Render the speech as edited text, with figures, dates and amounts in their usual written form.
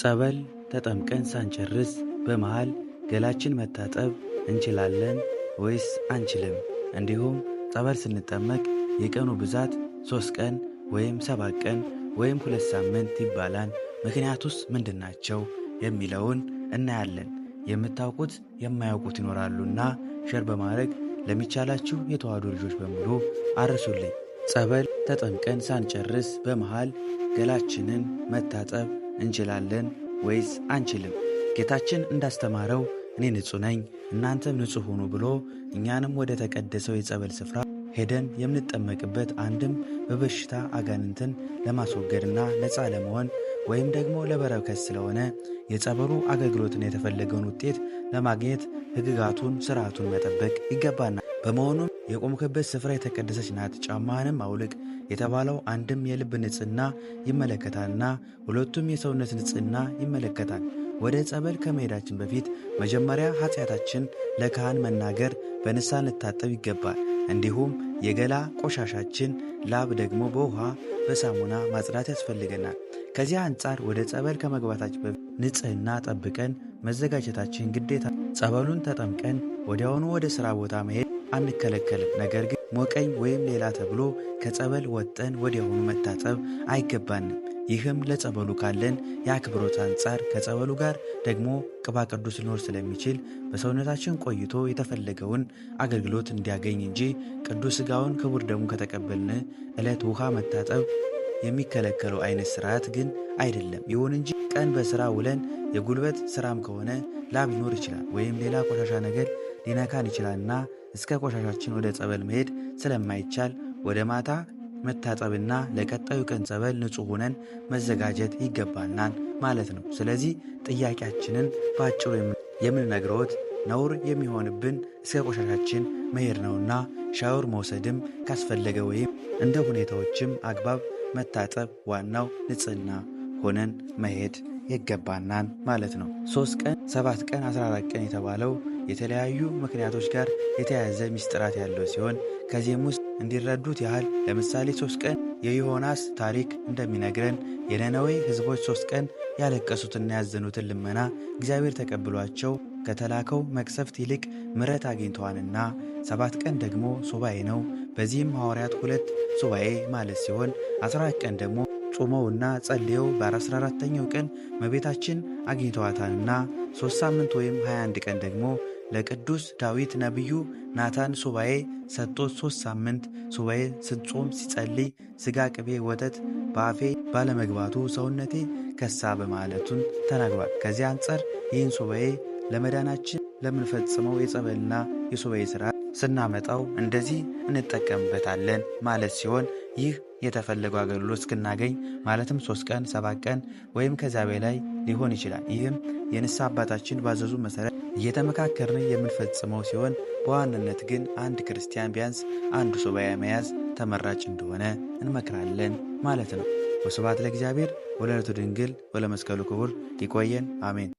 ጸበል ተጠምቀን ሳንጨርስ በመሃል ገላችን መታጠብ እንችላለን ወይስ አንችልም? እንዲሁም ጸበል ስንጠመቅ የቀኑ ብዛት 3 ቀን ወይም 7 ቀን ወይም 2 ሳምንት ይባላል። ምክንያቱስ ምንድናቸው የሚለውን እናያለን። የምታውቁት የማያውቁት ይኖራሉና ሼር በማድረግ ለሚቻላችሁ የተዋሕዶ ልጆች በሙሉ አርሱልኝ። ጸበል ተጠምቀን ሳንጨርስ በመሃል ገላችንን መታጠብ እንችላለን ወይስ አንችልም? ጌታችን እንዳስተማረው እኔ ንጹሕ ነኝ እናንተም ንጹሕ ሁኑ ብሎ እኛንም ወደ ተቀደሰው የጸበል ስፍራ ሄደን የምንጠመቅበት አንድም በበሽታ አጋንንትን ለማስወገድና ነፃ ለመሆን ወይም ደግሞ ለበረከት ስለሆነ የጸበሉ አገልግሎትን የተፈለገውን ውጤት ለማግኘት ሕግጋቱን ሥርዓቱን መጠበቅ ይገባናል። በመሆኑም የቆምክበት ስፍራ የተቀደሰች ናት፣ ጫማህንም አውልቅ የተባለው አንድም የልብ ንጽሕና ይመለከታልና ሁለቱም የሰውነት ንጽሕና ይመለከታል። ወደ ጸበል ከመሄዳችን በፊት መጀመሪያ ኃጢአታችን ለካህን መናገር በንስሐ ልታጠብ ይገባል። እንዲሁም የገላ ቆሻሻችን ላብ ደግሞ በውሃ በሳሙና ማጽዳት ያስፈልገናል። ከዚህ አንጻር ወደ ጸበል ከመግባታችን በፊት ንጽሕና ጠብቀን መዘጋጀታችን ግዴታ። ጸበሉን ተጠምቀን ወዲያውኑ ወደ ሥራ ቦታ መሄድ አንከለከልም። ነገር ግን ሞቀኝ ወይም ሌላ ተብሎ ከጸበል ወጠን ወዲያውኑ መታጠብ አይገባንም። ይህም ለጸበሉ ካለን የአክብሮት አንጻር ከጸበሉ ጋር ደግሞ ቅባ ቅዱስ ሊኖር ስለሚችል በሰውነታችን ቆይቶ የተፈለገውን አገልግሎት እንዲያገኝ እንጂ ቅዱስ ሥጋውን ክቡር ደሙን ከተቀበልን ዕለት ውሃ መታጠብ የሚከለከለው አይነት ሥርዓት ግን አይደለም። ይሁን እንጂ ቀን በሥራ ውለን የጉልበት ሥራም ከሆነ ላብ ሊኖር ይችላል ወይም ሌላ ቆሻሻ ነገር ሊነካን ይችላልና እስከ ቆሻሻችን ወደ ጸበል መሄድ ስለማይቻል ወደ ማታ መታጠብና ለቀጣዩ ቀን ጸበል ንጹሕ ሆነን መዘጋጀት ይገባናል ማለት ነው። ስለዚህ ጥያቄያችንን በአጭሩ የምንነግረውት ነውር የሚሆንብን እስከ ቆሻሻችን መሄድ ነውና ሻወር መውሰድም ካስፈለገ ወይም እንደ ሁኔታዎችም አግባብ መታጠብ ዋናው ንጽሕና ሆነን መሄድ ይገባናል ማለት ነው። 3 ቀን 7 ቀን 14 ቀን የተባለው የተለያዩ ምክንያቶች ጋር የተያያዘ ምስጢራት ያለው ሲሆን ከዚህም ውስጥ እንዲረዱት ያህል ለምሳሌ 3 ቀን የዮናስ ታሪክ እንደሚነግረን የነነዌ ሕዝቦች 3 ቀን ያለቀሱትና ያዘኑትን ልመና እግዚአብሔር ተቀብሏቸው ከተላከው መቅሰፍት ይልቅ ምሕረት አግኝተዋልና 7 ቀን ደግሞ ሱባኤ ነው። በዚህም ሐዋርያት 2 ሱባኤ ማለት ሲሆን 14 ቀን ደግሞ ጾመውና ጸልየው በ14ኛው ቀን እመቤታችን አግኝተዋታልና 3 ሳምንት ወይም 21 ቀን ደግሞ ለቅዱስ ዳዊት ነቢዩ ናታን ሱባኤ ሰጥቶት 3 ሳምንት ሱባኤ ስጾም ሲጸልይ ሥጋ ቅቤ ወተት በአፌ ባለመግባቱ ሰውነቴ ከሳ በማለቱን ተናግሯል። ከዚህ አንጻር ይህን ሱባኤ ለመዳናችን ለምንፈጽመው የጸበልና የሱባኤ ሥራ ስናመጣው እንደዚህ እንጠቀምበታለን ማለት ሲሆን ይህ የተፈለገው አገልግሎት እስክናገኝ ማለትም 3 ቀን 7 ቀን ወይም ከዚያ በላይ ሊሆን ይችላል። ይህም የንስሐ አባታችን ባዘዙ መሠረት እየተመካከርን የምንፈጽመው ሲሆን በዋናነት ግን አንድ ክርስቲያን ቢያንስ አንዱ ሱባኤ መያዝ ተመራጭ እንደሆነ እንመክራለን ማለት ነው። ወስብሐት ለእግዚአብሔር ወለወላዲቱ ድንግል ወለመስቀሉ ክቡር። ይቆየን። አሜን።